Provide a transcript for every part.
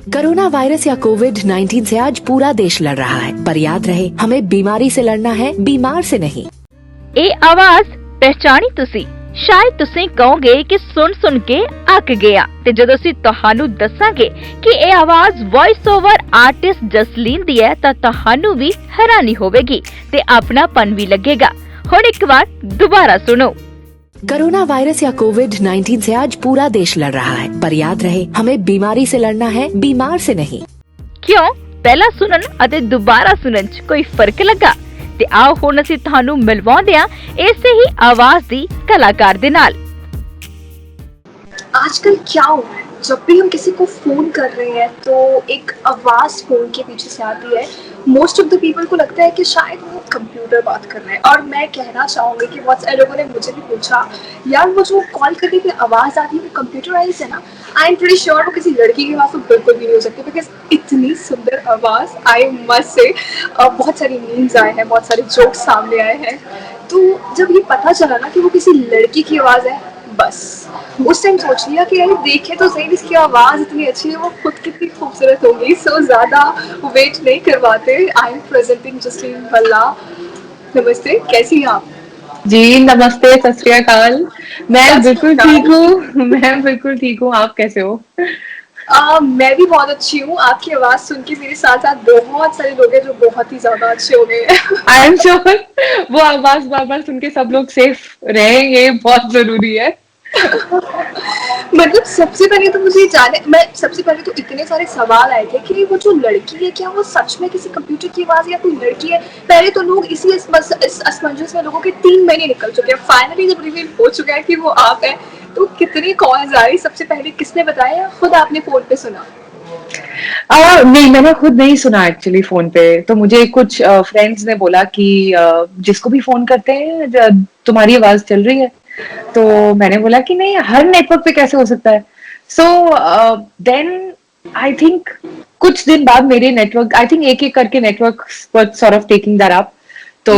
Corona virus या कोविड-19 से आज पूरा देश लड़ रहा है, पर याद रहे हमें बीमारी से लड़ना है, बीमार से नहीं। ਇਹ ਆਵਾਜ਼ ਪਹਿਚਾਣੀ ਤੁਸੀਂ? ਸ਼ਾਇਦ ਤੁਸੀਂ ਕਹੋਗੇ ਕਿ ਸੁਣ ਕੇ ਅੱਕ ਗਿਆ, ਤੇ ਜਦੋਂ ਅਸੀਂ ਤੁਹਾਨੂੰ ਦੱਸਾਂਗੇ ਕਿ ਇਹ ਆਵਾਜ਼ ਵੌਇਸ ਓਵਰ ਆਰਟਿਸਟ ਜਸਲੀਨ ਦੀ ਹੈ ਤਾਂ ਤੁਹਾਨੂੰ ਵੀ ਹੈਰਾਨੀ ਹੋਵੇਗੀ ਤੇ ਆਪਣਾਪਨ ਵੀ ਲੱਗੇਗਾ। ਹੁਣ ਇੱਕ ਵਾਰ ਦੁਬਾਰਾ ਸੁਣੋ। कोरोना वायरस या कोविड-19 से आज पूरा देश लड़ रहा है, पर याद रहे हमें बीमारी से लड़ना है, बीमार से नहीं। ਕਿਉਂ? ਪਹਿਲਾਂ ਸੁਣਨ ਅਤੇ ਦੁਬਾਰਾ ਸੁਣਨ 'ਚ ਕੋਈ ਫਰਕ ਲੱਗਾ? ਤੇ ਆਓ ਹੁਣ ਅਸੀਂ ਤੁਹਾਨੂੰ ਮਿਲਵਾਉਂਦੇ ਹਾਂ ਇਸੇ ਹੀ ਆਵਾਜ਼ ਦੀ ਕਲਾਕਾਰ ਦੇ ਨਾਲ। आजकल क्या हो रहा है, जब भी हम किसी को फोन कर रहे हैं तो एक आवाज फोन के पीछे से आती है। मोस्ट ऑफ द पीपल को लगता है कि शायद वो कंप्यूटर बात कर रहे हैं, और मैं कहना चाहूँगी कि बहुत सारे लोगों ने मुझे भी पूछा, यार वो जो कॉल करने की आवाज़ आती है वो कंप्यूटराइज है ना? आई एम प्रीटी श्योर वो किसी लड़की की आवाज़ तो बिल्कुल भी नहीं हो सकती, बिकॉज इतनी सुंदर आवाज़, आई मस्ट से। बहुत सारी मीम्स आए हैं, बहुत सारे जोक्स सामने आए हैं। तो जब ये पता चला ना कि वो किसी लड़की की आवाज़ है, बस उस टाइम सोच लिया कि यार देखे तो सही, इसकी आवाज़ इतनी अच्छी है, वो खुद कितनी खूबसूरत होगी। सो ज़्यादा वेट नहीं करवाते, I am presenting Jasleen Bhalla. नमस्ते, कैसी हैं आप? जी नमस्ते, सत श्री अकाल। मैं बिल्कुल ठीक हूँ। आप कैसे हो? मैं भी बहुत अच्छी हूँ। आपकी आवाज़ सुन के मेरे साथ साथ बहुत सारे लोग हैं जो बहुत ही ज़्यादा अच्छे हो गए हैं। आई एम श्योर वो आवाज बार बार सुन के सब लोग सेफ रहें, ये बहुत जरूरी है। मतलब सबसे पहले तो इतने सारे सवाल आए थे कि वो जो लड़की है, क्या वो सच में किसी कंप्यूटर की आवाज़ या कोई लड़की है? पहले तो लोग इस असमंजस में लोगों के 3 महीने निकल चुके हैं। फाइनली जब रिवील हो चुका है कि वो आप हैं, तो कितनी कॉल्स आई? सबसे पहले किसने बताया, खुद आपने फोन पे सुना? नहीं, मैंने खुद नहीं सुना एक्चुअली फोन पे। तो मुझे कुछ फ्रेंड्स ने बोला कि जिसको भी फोन करते हैं तुम्हारी आवाज चल रही है। तो मैंने बोला कि नहीं, हर नेटवर्क पे कैसे हो सकता है। सो देन आई थिंक कुछ दिन बाद मेरे नेटवर्क, आई थिंक एक करके network sort of taking that up. तो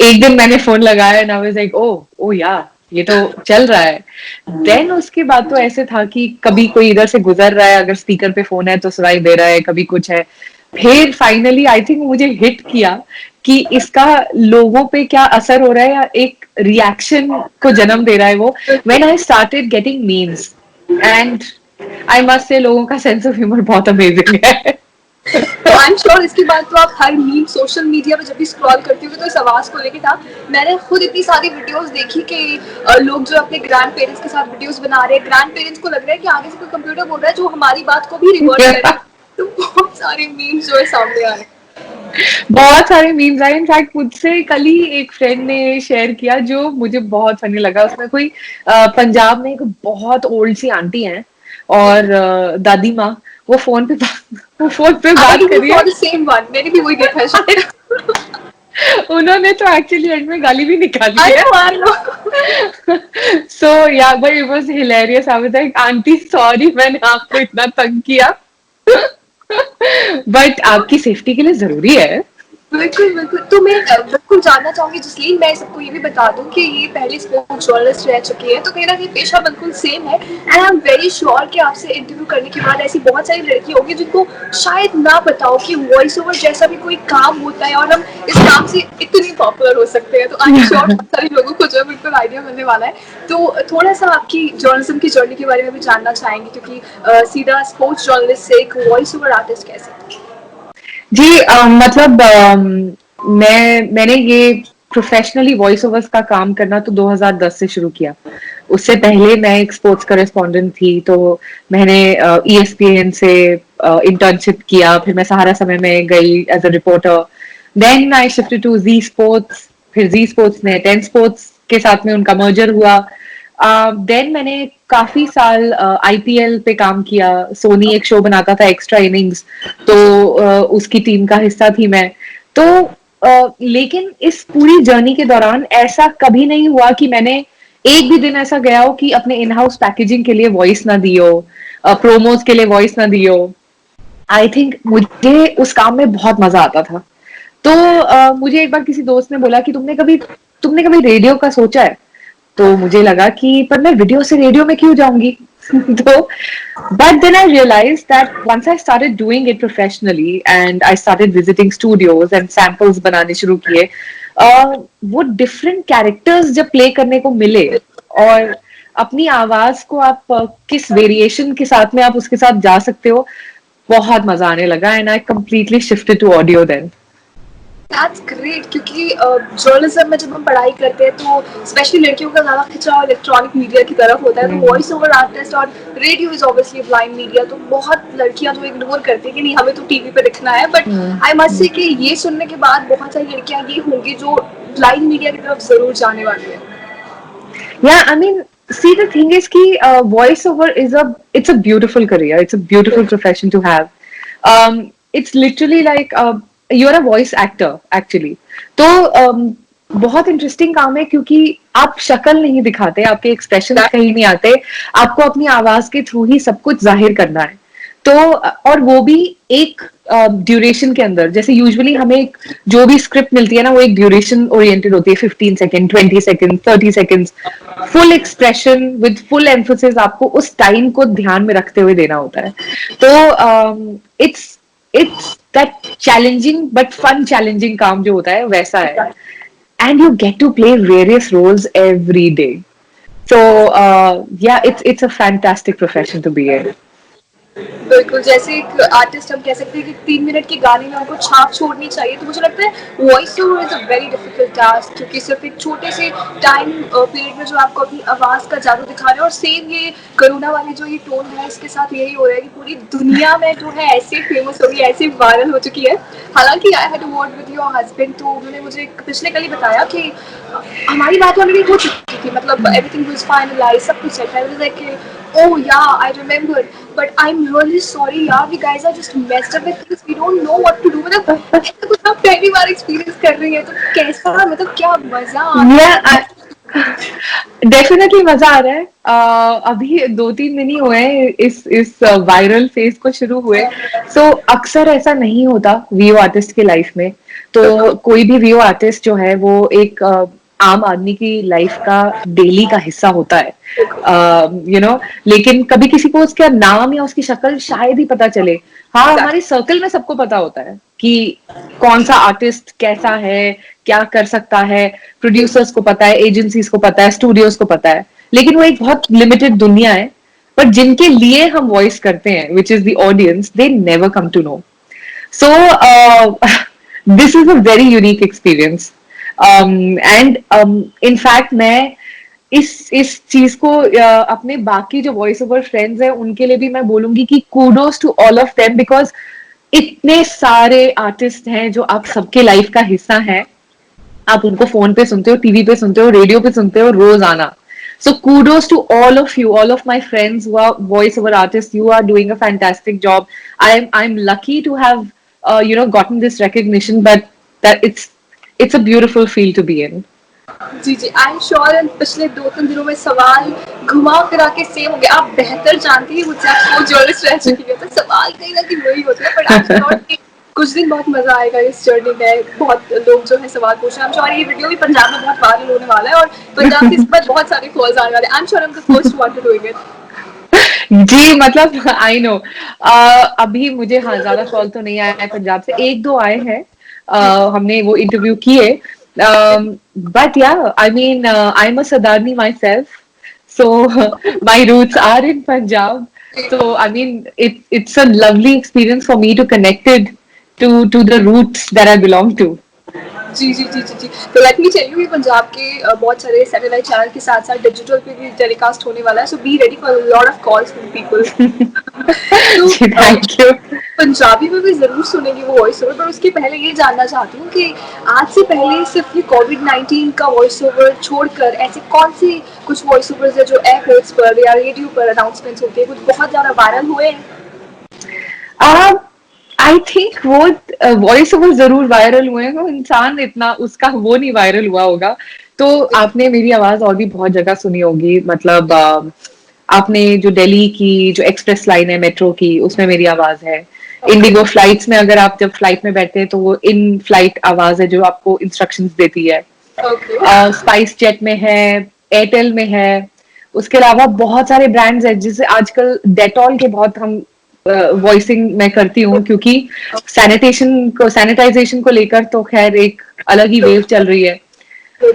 एक दिन मैंने फोन लगाया and I was like oh या ये तो चल रहा है। देन उसके बाद तो ऐसे था कि कभी कोई इधर से गुजर रहा है, अगर स्पीकर पे फोन है तो सुनाई दे रहा है, कभी कुछ है। फिर फाइनली आई थिंक मुझे हिट किया कि इसका लोगों पे क्या असर हो रहा है, या एक रिएक्शन को जन्म दे रहा है वो। When I started getting memes, and I must say लोगों का सेंस ऑफ ह्यूमर बहुत अमेजिंग है। तो आई एम श्योर इसके बाद तो आप हर मीम सोशल मीडिया पे जब भी स्क्रॉल करती होगी तो इस आवाज को लेके था। मैंने खुद इतनी सारी वीडियोस देखी कि लोग जो अपने ग्रैंड पेरेंट्स के साथ वीडियोस बना रहे हैं, ग्रैंड पेरेंट्स को लग रहा है कि आगे से कोई कंप्यूटर बोल रहा है जो हमारी बात को भी रिवर्ट करे। तो बहुत सारे मीम्स जो है सामने आए, बहुत सारे मीम्स आए। इनफैक्ट मुझसे कल ही एक फ्रेंड ने शेयर किया जो मुझे बहुत फनी लगा। उसमें कोई पंजाब में एक बहुत ओल्ड सी आंटी हैं और दादी माँ, वो फोन पे बात कर रही है। सेम वन, मैंने भी वही देखा है। उन्होंने तो एक्चुअली एंड में गाली भी निकाली है। सो या but it was hilarious. I was like aunty sorry, मैंने आपको इतना तंग किया। बट आपकी सेफ्टी के लिए जरूरी है। बिल्कुल बिल्कुल। तो मैं बिल्कुल जानना चाहूंगी जसलीन, मैं सबको ये भी बता दूं कि ये पहले स्पोर्ट्स जर्नलिस्ट रह चुकी है, तो कहीं ना कहीं पेशा बिल्कुल सेम है। And I am very sure कि आपसे इंटरव्यू करने के बाद ऐसी बहुत सारी लड़की होगी जिनको शायद ना पता हो कि वॉइस ओवर जैसा भी कोई काम होता है और हम इस काम से इतनी पॉपुलर हो सकते हैं। तो आई एम श्योर बहुत सारे लोगों को जो है बिल्कुल आइडिया मिलने वाला है। तो थोड़ा सा आपकी जर्नलिज्म की जर्नी के बारे में भी जानना चाहेंगे, क्योंकि सीधा स्पोर्ट्स जर्नलिस्ट से एक वॉइस ओवर आर्टिस्ट कैसे? जी मतलब मैंने ये प्रोफेशनली वॉइस ओवर्स का काम करना तो 2010 से शुरू किया। उससे पहले मैं एक स्पोर्ट्स करेस्पॉन्डेंट थी, तो मैंने ESPN से इंटर्नशिप किया। फिर मैं सहारा समय में गई as a reporter. Then I shifted to Zee Sports. फिर जी स्पोर्ट्स ने 10 स्पोर्ट्स के साथ में उनका मर्जर हुआ। देन मैंने काफी साल IPL पे काम किया। सोनी एक शो बनाता था एक्स्ट्रा इनिंग्स, तो उसकी टीम का हिस्सा थी मैं। तो लेकिन इस पूरी जर्नी के दौरान ऐसा कभी नहीं हुआ कि मैंने एक भी दिन ऐसा गया हो कि अपने इन हाउस पैकेजिंग के लिए वॉइस ना दी हो, प्रोमोज के लिए वॉइस ना दी हो। आई थिंक मुझे उस काम में बहुत मजा आता था। तो मुझे एक बार किसी दोस्त ने बोला कि तुमने कभी रेडियो का सोचा है? तो मुझे लगा कि पर मैं वीडियो से रेडियो में क्यों जाऊंगी, तो but then I realized that once I started doing it professionally and I started visiting studios and samples बनाने शुरू किए, वो different characters जब play करने को मिले और अपनी आवाज को आप किस वेरिएशन के साथ में आप उसके साथ जा सकते हो, बहुत मजा आने लगा and I completely shifted to audio then. That's great, क्योंकि जर्नलिज्म में जब हम पढ़ाई करते हैं तो स्पेशली लड़कियों का ज़्यादा खिंचाव इलेक्ट्रॉनिक मीडिया की तरफ होता है, तो वॉइस ओवर आर्टिस्ट और radio is obviously blind media, तो बहुत लड़कियां जो इग्नोर करती है कि नहीं हमें तो टीवी पे दिखना है, बट आई मस्ट से कि ये सुनने के बाद बहुत सारी लड़कियां ये होंगी जो ब्लाइंड मीडिया की तरफ जरूर जाने वाली है. Yeah, I mean, see, the thing is कि voiceover it's a beautiful career. It's a beautiful profession to have. It's literally like you're a voice actor actually. तो बहुत इंटरेस्टिंग काम है क्योंकि आप शक्ल नहीं दिखाते, आपके एक्सप्रेशन कहीं नहीं आते, आपको अपनी आवाज के थ्रू ही सब कुछ जाहिर करना है. तो और वो भी एक ड्यूरेशन के अंदर, जैसे यूजुअली हमें जो भी स्क्रिप्ट मिलती है ना वो एक ड्यूरेशन ओरिएंटेड होती है, 15 second, 20 second, 30 seconds, full expression with full emphasis आपको उस टाइम को ध्यान में रखते हुए देना होता है. तो it's that challenging but fun challenging काम जो होता है वैसा है, and you get to play various roles every day. So yeah, it's a fantastic profession to be in. बिल्कुल, जैसे एक आर्टिस्ट हम कह सकते हैं कि 3 मिनट के गाने में उनको छाप छोड़नी चाहिए, तो मुझे लगता है voice over is a very difficult task, क्योंकि सिर्फ एक छोटे से टाइम पीरियड में जो आपको अपनी आवाज का जादू दिखा रहे हैं, और सेम ये कोरोना वाली जो ये टोन है इसके साथ यही हो रहा है कि पूरी दुनिया में जो है ऐसे फेमस हो गई, ऐसे वायरल हो चुकी है. हालांकि I had a word with your husband, तो उन्होंने मुझे पिछले कल ही बताया कि हमारी बात ऑलरेडी हो चुकी थी, मतलब एवरीथिंग वाज फाइनलाइज, सब कुछ सेट है. Like oh yeah, I remember, but I'm really sorry यार, we guys are just messed up with this, we don't know what to do. मतलब ऐसा कुछ आप पहली बार एक्सपीरियंस कर रही हैं तो कैसा, मतलब क्या मजा आ रहा है? डेफिनेटली मजा आ रहा है. अभी 2-3 दिन ही हुए हैं इस वायरल फेज को शुरू हुए, सो अक्सर ऐसा नहीं होता वीओ आर्टिस्ट के लाइफ में. तो कोई भी वीओ आर्टिस्ट जो है वो एक आम आदमी की लाइफ का डेली का हिस्सा होता है, लेकिन कभी किसी को उसका नाम या उसकी शक्ल शायद ही पता चले. हाँ, हमारे सर्कल में सबको पता होता है कि कौन सा आर्टिस्ट कैसा है, क्या कर सकता है, प्रोड्यूसर्स को पता है, एजेंसीज को पता है, स्टूडियोज को पता है, लेकिन वो एक बहुत लिमिटेड दुनिया है. पर जिनके लिए हम वॉइस करते हैं, which is the audience, they never come to know. So this is a very unique experience. And in fact मैं इस चीज को अपने बाकी जो वॉइस ओवर फ्रेंड्स हैं उनके लिए भी मैं बोलूंगी कि kudos to all of them, because इतने सारे आर्टिस्ट हैं जो आप सबके लाइफ का हिस्सा हैं. आप उनको फोन पे सुनते हो, टीवी पे सुनते हो, रेडियो पे सुनते हो रोजाना. So kudos to all of you, all of my friends who are voiceover artists. You are doing a fantastic job. I'm lucky to have gotten this recognition, but that it's a beautiful field to be in. जी जी, I am sure. पिछले 2-3 दिनों में सवाल घुमा फिरा के same हो गया. आप बेहतर जानती हैं मुझसे, आप जर्नलिस्ट रह चुकी है, तो सवाल कहीं ना कहीं वही होते हैं. बट आई एम श्योर कि कुछ दिन बहुत मजा आएगा इस जर्नी में. बहुत लोग जो है सवाल पूछ रहे हैं. आई एम श्योर ये वीडियो भी पंजाब में बहुत वायरल होने वाला है और पंजाब से इस पर बहुत सारे कॉल्स आने वाले हैं. I am sure I am the first one to doing it. जी, मतलब आई नो अभी मुझे ज्यादा कॉल तो नहीं आया है पंजाब से, 1-2 आए हैं. हमने वो इंटरव्यू किए, but yeah, I mean, I'm a Sadarni myself, so my roots are in Punjab. So I mean, it's a lovely experience for me to connected to the roots that I belong to. जी जी जी जी जी. तो let me tell you, ये पंजाब के बहुत सारे satellite channel के साथ साथ digital पे भी टेलीकास्ट होने वाला है. So be ready for lot of calls from people. Thank you. Punjabi में भी जरूर सुनेंगे वो वॉइस ओवर, पर उसके पहले ये जानना चाहती हूँ कि आज से पहले सिर्फ ये कोविड-19 का वॉइस ओवर छोड़कर ऐसे कौन से कुछ वॉइस ओवर्स है जो एयरपोर्ट्स पर या रेडियो पर अनाउंसमेंट्स होते हैं, कुछ बहुत ज्यादा वायरल हुए हैं? आई थिंक वो वॉइस ओवर जरूर वायरल हुए हैं, इंसान इतना उसका वो नहीं वायरल हुआ होगा. तो आपने मेरी आवाज और भी बहुत जगह सुनी होगी, मतलब आपने जो दिल्ली की जो एक्सप्रेस लाइन है मेट्रो की, उसमें मेरी आवाज है. इंडिगो फ्लाइट्स में अगर आप जब फ्लाइट में बैठते हैं तो वो इन फ्लाइट आवाज है जो आपको इंस्ट्रक्शंस देती है. स्पाइस जेट में है, एयरटेल में है, उसके अलावा बहुत सारे ब्रांड्स हैं, जैसे आजकल डेटॉल के बहुत हम वॉइसिंग मैं करती हूँ, क्योंकि सैनिटाइजेशन को लेकर तो खैर एक अलग ही वेव चल रही है।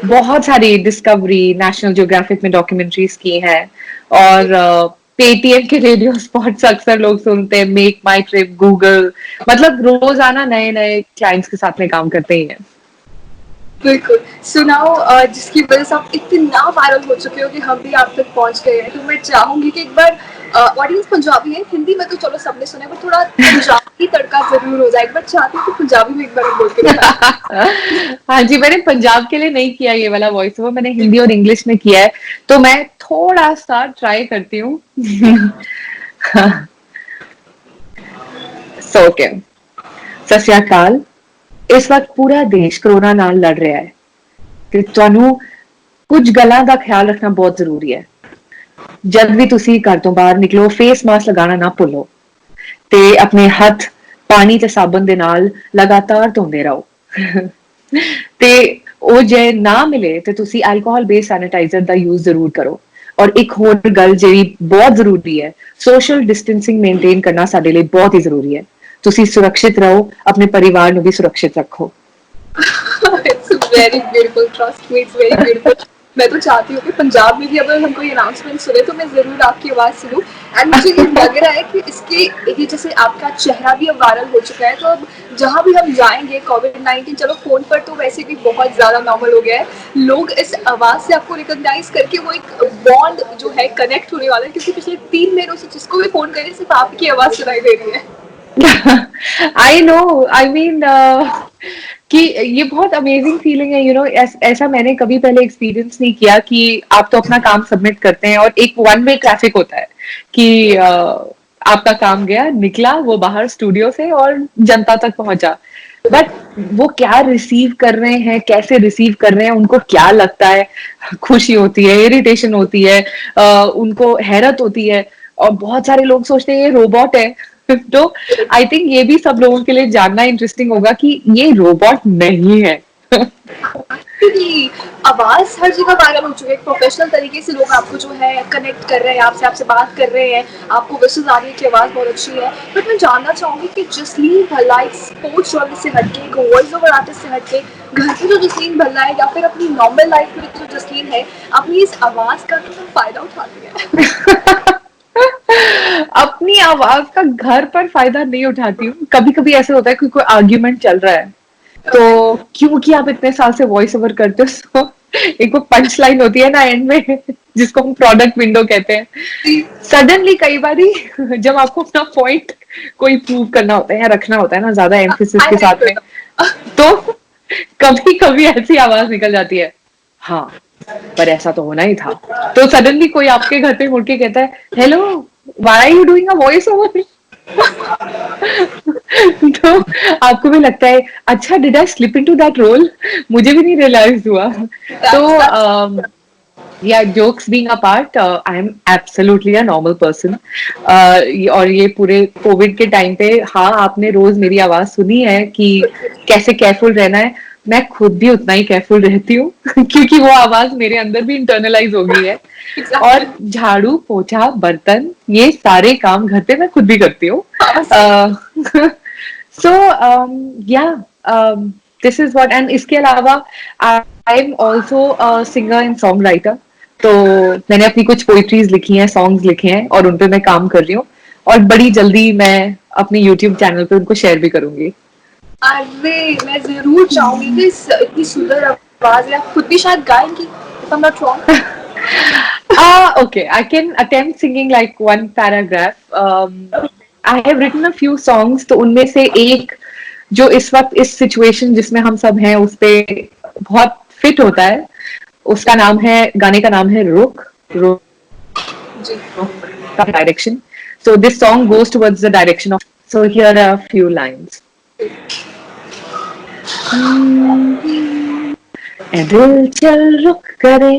बहुत सारी डिस्कवरी, नेशनल ज्योग्राफिक में डॉक्यूमेंट्रीज की हैं, और पेटीएम के रेडियो स्पॉट्स अक्सर लोग सुनते हैं, मेक माई ट्रिप, गूगल, मतलब रोजाना नए नए क्लाइंट्स के साथ में काम करते ही हैं। बिल्कुल। सो नाउ जिसकी वजह से आप इतना वायरल हो चुके हो कि हम भी आप तक पहुंच गए हैं, तो मैं चाहूंगी कि एक बार ऑडियंस पंजाबी है, हिंदी में तो चलो सबने सुना है, पर थोड़ा पंजाबी तड़का जरूर हो जाए। एक बार चाहती हूँ कि पंजाबी में एक बार बोल के बताएं। हाँ जी, मैंने पंजाब के लिए नहीं किया ये वाला वॉइस ओवर, मैंने हिंदी और इंग्लिश में किया है, तो मैं थोड़ा सा ट्राई करती हूँ। सो के सत श्री अकाल। इस वक्त पूरा देश कोरोना नाल लड़ रहा है, ਤੇ ਤੁਹਾਨੂੰ ਕੁਝ ਗੱਲਾਂ ਦਾ ਖਿਆਲ ਰੱਖਣਾ ਬਹੁਤ ਜ਼ਰੂਰੀ ਹੈ। ਜਦ ਵੀ ਤੁਸੀਂ ਘਰ ਤੋਂ ਬਾਹਰ ਨਿਕਲੋ, ਫੇਸ ਮਾਸਕ ਲਗਾਉਣਾ ਨਾ ਭੁੱਲੋ, ਤੇ ਆਪਣੇ ਹੱਥ ਪਾਣੀ ਤੇ ਸਾਬਣ ਦੇ ਨਾਲ ਲਗਾਤਾਰ ਧੋਂਦੇ ਰਹੋ। ਤੇ ਉਹ ਜੇ ਨਾ ਮਿਲੇ ਤੇ ਤੁਸੀਂ ਐਲਕੋਹਲ ਬੇਸ ਸੈਨੀਟਾਈਜ਼ਰ ਦਾ ਯੂਜ਼ ਜ਼ਰੂਰ ਕਰੋ। ਔਰ ਇੱਕ ਹੋਰ ਗੱਲ ਜਿਹੜੀ ਬਹੁਤ ਜ਼ਰੂਰੀ ਹੈ, ਸੋਸ਼ਲ ਡਿਸਟੈਂਸਿੰਗ ਮੇਨਟੇਨ ਕਰਨਾ ਸਾਡੇ ਲਈ ਬਹੁਤ ਹੀ ਜ਼ਰੂਰੀ ਹੈ। ਤੁਸੀਂ ਸੁਰੱਖਿਅਤ ਰਹੋ, ਆਪਣੇ ਪਰਿਵਾਰ ਨੂੰ ਵੀ ਸੁਰੱਖਿਅਤ ਰੱਖੋ। It's very beautiful, trust me, it's very beautiful. मैं तो चाहती हूँ कि पंजाब में भी अगर हम कोई अनाउंसमेंट सुने तो मैं जरूर आपकी आवाज सुनूं। एंड मुझे ये लग रहा है कि इसके ये जैसे आपका चेहरा भी अब वायरल हो चुका है, तो अब जहाँ भी हम जाएंगे, कोविड-19 चलो फोन पर तो वैसे भी बहुत ज्यादा नॉर्मल हो गया है, लोग इस आवाज से आपको रिकॉग्नाइज करके वो एक बॉन्ड जो है कनेक्ट होने वाला है, क्योंकि पिछले 3 महीनों से जिसको भी फोन करें सिर्फ आपकी आवाज सुनाई दे रही है। आई नो, आई मीन कि ये बहुत अमेजिंग फीलिंग है, यू नो, ऐसा मैंने कभी पहले एक्सपीरियंस नहीं किया कि आप तो अपना काम सबमिट करते हैं और एक वन वे ट्रैफिक होता है कि आपका काम गया, निकला वो बाहर स्टूडियो से और जनता तक पहुंचा, बट वो क्या रिसीव कर रहे हैं, कैसे रिसीव कर रहे हैं, उनको क्या लगता है, खुशी होती है, इरिटेशन होती है, उनको हैरत होती है, और बहुत सारे लोग सोचते हैं ये रोबोट है। तो आई थिंक ये भी सब लोगों के लिए जानना इंटरेस्टिंग होगा कि ये रोबोट नहीं है। क्योंकि आवाज हर जगह वायरल हो चुकी है, प्रोफेशनल तरीके से लोग आपको जो है कनेक्ट कर रहे हैं, आपसे बात कर रहे हैं, आपको विशेष आ रही है कि आवाज बहुत अच्छी है। बट मैं जानना चाहूंगी कि जसलीन भल्ला एक स्पोर्ट्स जर्नलिस्ट से हटके, एक वॉइस ओवर आर्टिस्ट से हटके, घर की जो जसलीन भल्ला है या फिर अपनी नॉर्मल लाइफ में जो जसलीन है, अपनी इस आवाज का कितना फायदा उठाती है? अपनी आवाज का घर पर फायदा नहीं उठाती हूँ। कभी कभी ऐसे होता है कि कोई आर्ग्यूमेंट चल रहा है, तो क्योंकि आप इतने साल से वॉइस ओवर करते हो, एक वो पंच लाइन होती है ना एंड में, जिसको हम प्रोडक्ट विंडो कहते हैं, सडनली कई बारी जब आपको अपना पॉइंट कोई प्रूव करना होता है या रखना होता है ना ज्यादा एम्फेसिस के साथ में, तो कभी कभी ऐसी आवाज निकल जाती है, हाँ पर ऐसा तो होना ही था। तो सडनली कोई आपके घर पे मुड़ के कहता है, hello why are you doing a voice over? तो आपको भी लगता है अच्छा, did I slip into that role, मुझे भी नहीं रियलाइज हुआ। तो या jokes being apart, I am absolutely a normal person. और ये पूरे कोविड के टाइम पे, हाँ आपने रोज मेरी आवाज सुनी है कि कैसे केयरफुल रहना है, मैं खुद भी उतना ही केयरफुल रहती हूँ क्योंकि वो आवाज मेरे अंदर भी इंटरनलाइज हो गई है। और झाड़ू पोछा बर्तन ये सारे काम घर पे मैं खुद भी करती हूँ। सो या दिस इज व्हाट, एंड इसके अलावा I am also singer and song writer, तो मैंने अपनी कुछ पोइट्रीज लिखी हैं, सॉन्ग्स लिखे हैं, और उन पे मैं काम कर रही हूँ, और बड़ी जल्दी मैं अपने यूट्यूब चैनल पे उनको शेयर भी करूंगी। अरे मैं जरूर चाहूंगी कि इतनी सुंदर आवाज है, आप खुद भी शायद गाएंगी, if I'm not wrong. Okay, I can attempt singing like one paragraph. I have written a few songs, तो उनमें से एक जो इस वक्त इस सिचुएशन जिसमें हम सब हैं उस पे बहुत फिट होता है, उसका नाम है, गाने का नाम है रुक रुक का direction. So this song goes towards the direction of. So here are a few lines. ए दिल चल रुक करे,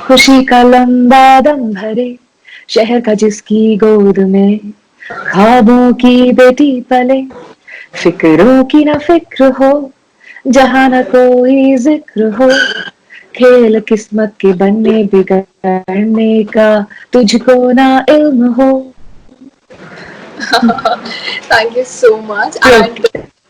खुशी का लंबा दम भरे, शहर का जिसकी गोद में ख्वाबों की बेटी पले, फिक्रों की ना फिक्र हो, जहां न कोई जिक्र हो, खेल किस्मत के बनने बिगड़ने का तुझको ना इल्म हो। Thank you so much and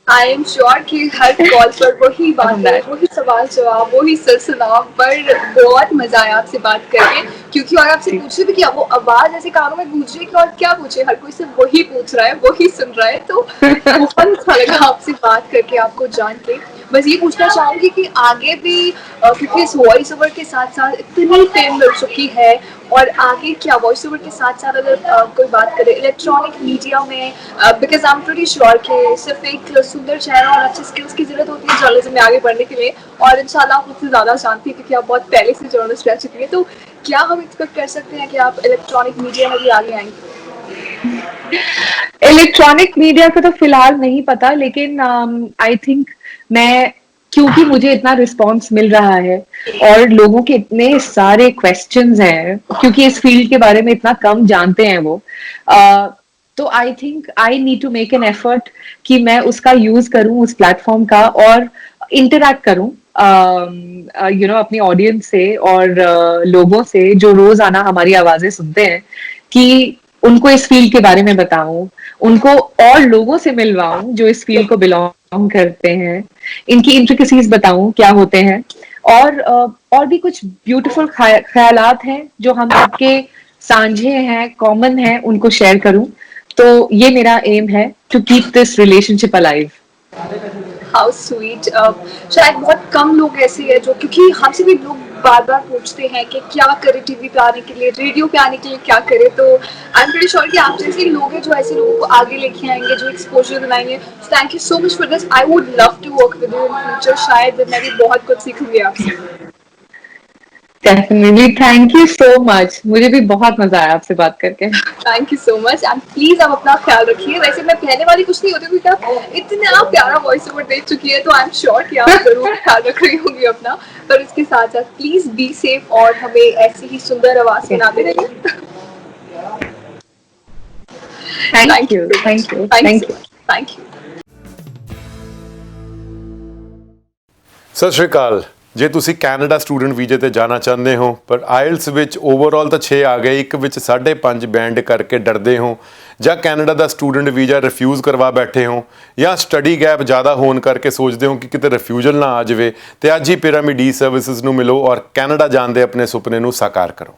I am sure कि हर कॉल पर वही बातें, वही सवाल जवाब, वही सलसलाम, पर बहुत मजा आया आपसे बात करके, क्योंकि और आपसे पूछे भी कि वो आवाज ऐसे कानों में गूंज रही है कि और क्या पूछे, हर कोई सिर्फ वही पूछ रहा है, वही सुन रहा है, तो बहुत अच्छा लगा आपसे बात करके, आपको जान के। बस ये पूछना चाहूंगी कि आगे भी क्योंकि इस वॉइस ओवर के साथ साथ इतनी फेम मिल चुकी है, और आगे क्या वॉइस ओवर के साथ साथ अगर कोई बात करे इलेक्ट्रॉनिक मीडिया में, because I am pretty sure कि सिर्फ एक सुंदर चेहरा और अच्छी स्किल्स की जरूरत होती है जर्नलिज्म में आगे बढ़ने के लिए, और इंशाल्लाह आप मुझसे ज़्यादा जानती हैं क्योंकि आप बहुत पहले से जर्नलिस्ट रह चुकी हैं, तो क्या हम एक्सपेक्ट कर सकते हैं कि आप इलेक्ट्रॉनिक मीडिया में भी आगे आएंगे? इलेक्ट्रॉनिक मीडिया का तो फिलहाल नहीं पता, लेकिन आई थिंक मैं, क्योंकि मुझे इतना रिस्पांस मिल रहा है और लोगों के इतने सारे क्वेश्चंस हैं, क्योंकि इस फील्ड के बारे में इतना कम जानते हैं वो, तो I think I need to make an effort कि मैं उसका यूज करूं, उस प्लेटफॉर्म का, और इंटरैक्ट करूं अपनी ऑडियंस से और लोगों से जो रोज आना हमारी आवाजें सुनते हैं, कि उनको इस फील्ड के बारे में बताऊं, उनको और लोगों से मिलवाऊं जो इस फील्ड को बिलोंग करते हैं, इनकी इंट्रिकसीज बताऊं क्या होते हैं, और भी कुछ ब्यूटीफुल ख्यालात हैं जो हम सबके सांझे हैं, कॉमन हैं, उनको शेयर करूं। तो ये मेरा एम है, to keep this relationship alive. How sweet. शायद बहुत कम लोग ऐसे हैं जो, क्योंकि हमसे भी लोग बार बार पूछते हैं कि क्या करें टीवी पे आने के लिए, रेडियो पे आने के लिए क्या करें, तो आई एम प्रीटी श्योर कि आप जैसे लोग हैं जो ऐसे लोगों को आगे लेके आएंगे, जो एक्सपोजर दिलाएंगे। Thank you so much for this, I would love to work with you in future, शायद मैं भी बहुत कुछ सीखूंगी आपसे। Definitely, thank you so much, मुझे भी बहुत मजा आया आपसे बात करके। Thank you so much and please आप अपना ख्याल रखिए। वैसे मैं कहने वाली कुछ नहीं होती क्योंकि आप इतना प्यारा वॉइस ओवर दे चुकी है, तो आई एम श्योर कि आप जरूर ख्याल रख रही होंगी अपना, पर इसके साथ साथ प्लीज बी सेफ और हमें ऐसी ही सुंदर आवाज सुनाते रहिए। Thank you, thank you, thank you, thank you. ਸਤਿ ਸ਼੍ਰੀ ਅਕਾਲ। ਜੇ ਤੁਸੀਂ ਕੈਨੇਡਾ ਸਟੂਡੈਂਟ ਵੀਜ਼ੇ ਤੇ ਜਾਣਾ ਚਾਹੁੰਦੇ ਹੋ ਪਰ ਆਇਲਸ ਵਿੱਚ ਓਵਰਆਲ ਤਾਂ 6 ਆ ਗਏ, ਇੱਕ ਵਿੱਚ 5.5 ਬੈਂਡ ਕਰਕੇ ਡਰਦੇ ਹੋ, ਜਾਂ ਕੈਨੇਡਾ ਦਾ ਸਟੂਡੈਂਟ ਵੀਜ਼ਾ ਰਿਫਿਊਜ਼ ਕਰਵਾ ਬੈਠੇ ਹੋ, ਜਾਂ ਸਟੱਡੀ ਗੈਪ ਜ਼ਿਆਦਾ ਹੋਣ ਕਰਕੇ ਸੋਚਦੇ ਹੋ ਕਿ ਕਿਤੇ ਰਿਫਿਊਜ਼ਲ ਨਾ ਆ ਜਾਵੇ, ਤੇ ਅੱਜ ਹੀ ਪਿਰਾਮਿਡ ਈ ਸਰਵਿਸਿਜ਼ ਨੂੰ ਮਿਲੋ ਔਰ ਕੈਨੇਡਾ ਜਾਣ ਦੇ ਆਪਣੇ ਸੁਪਨੇ ਨੂੰ ਸਾਕਾਰ ਕਰੋ।